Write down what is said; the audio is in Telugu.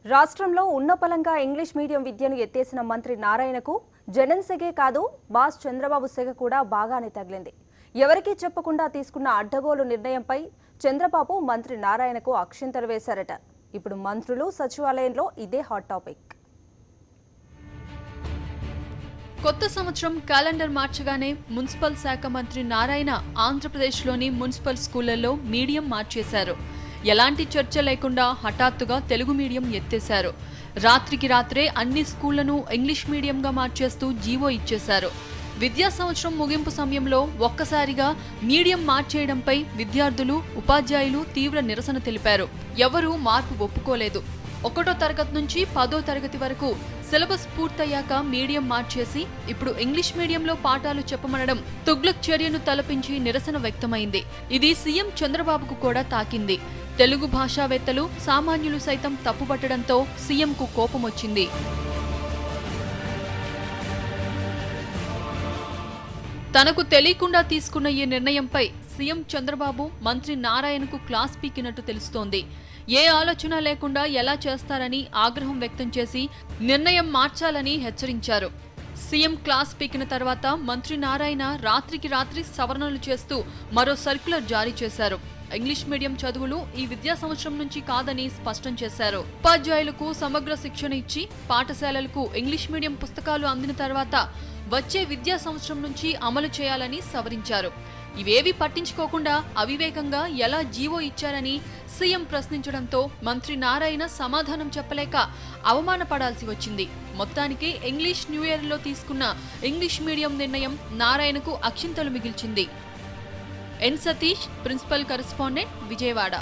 రాష్ట్రంలో ఉన్నపలంగా ఇంగ్లీష్ మీడియం విద్యను ఎత్తేసిన మంత్రి నారాయణకు జగన్ సెగే కాదు బాస్ చంద్రబాబు సెగ కూడా బాగానే తగిలింది. ఎవరికీ చెప్పకుండా తీసుకున్న అడ్డగోలు నిర్ణయంపై చంద్రబాబు మంత్రి నారాయణకు అక్షింతలు వేశారట. ఇప్పుడు మంత్రులు సచివాలయంలో ఇదే హాట్ టాపిక్. కొత్త సంవత్సరం క్యాలెండర్ మార్చగానే మున్సిపల్ శాఖ మంత్రి నారాయణ ఆంధ్రప్రదేశ్లోని మున్సిపల్ స్కూళ్లలో మీడియం మార్చేశారు. ఎలాంటి చర్చ లేకుండా హఠాత్తుగా తెలుగు మీడియం ఎత్తేశారు. రాత్రికి రాత్రే అన్ని స్కూళ్లను ఇంగ్లీష్ మీడియంగా మార్చేస్తూ జీవో ఇచ్చేశారు. విద్యా సంవత్సరం ముగింపు సమయంలో ఒక్కసారిగా మీడియం మార్చేయడంపై విద్యార్థులు, ఉపాధ్యాయులు తీవ్ర నిరసన తెలిపారు. ఎవరూ మార్పు ఒప్పుకోలేదు. 1వ తరగతి నుంచి 10వ తరగతి వరకు సిలబస్ పూర్తయ్యాక మీడియం మార్చేసి ఇప్పుడు ఇంగ్లీష్ మీడియంలో పాఠాలు చెప్పమనడం తుగ్లక్ చర్యను తలపించి నిరసన వ్యక్తమైంది. ఇది సీఎం చంద్రబాబుకు కూడా తాకింది. తెలుగు భాషావేత్తలు, సామాన్యులు సైతం తప్పుపట్టడంతో సీఎంకు కోపం వచ్చింది. తనకు తెలియకుండా తీసుకున్న ఈ నిర్ణయంపై సీఎం చంద్రబాబు మంత్రి నారాయణకు క్లాస్ పీకినట్టు తెలుస్తోంది. ఏ ఆలోచన లేకుండా ఎలా చేస్తారని ఆగ్రహం వ్యక్తం చేసి నిర్ణయం మార్చాలని హెచ్చరించారు. సీఎం క్లాస్ పీకిన తర్వాత మంత్రి నారాయణ రాత్రికి రాత్రి సవరణలు చేస్తూ మరో సర్క్యులర్ జారీ చేశారు. ఇంగ్లీష్ మీడియం చదువులు ఈ విద్యా సంవత్సరం నుంచి కాదని స్పష్టం చేశారు. ఉపాధ్యాయులకు సమగ్ర శిక్షణ ఇచ్చి పాఠశాలలకు ఇంగ్లీష్ మీడియం పుస్తకాలు అందిన తర్వాత వచ్చే విద్యా సంవత్సరం నుంచి అమలు చేయాలని సవరించారు. ఇవేవి పట్టించుకోకుండా అవివేకంగా ఎలా జీవో ఇచ్చారని సీఎం ప్రశ్నించడంతో మంత్రి నారాయణ సమాధానం చెప్పలేక అవమానపడాల్సి వచ్చింది. మొత్తానికి ఇంగ్లీష్ న్యూ ఇయర్లో తీసుకున్న ఇంగ్లీష్ మీడియం నిర్ణయం నారాయణకు అక్షింతలు మిగిల్చింది. ఎన్ సతీష్, ప్రిన్సిపల్ కరెస్పాండెంట్, విజయవాడ.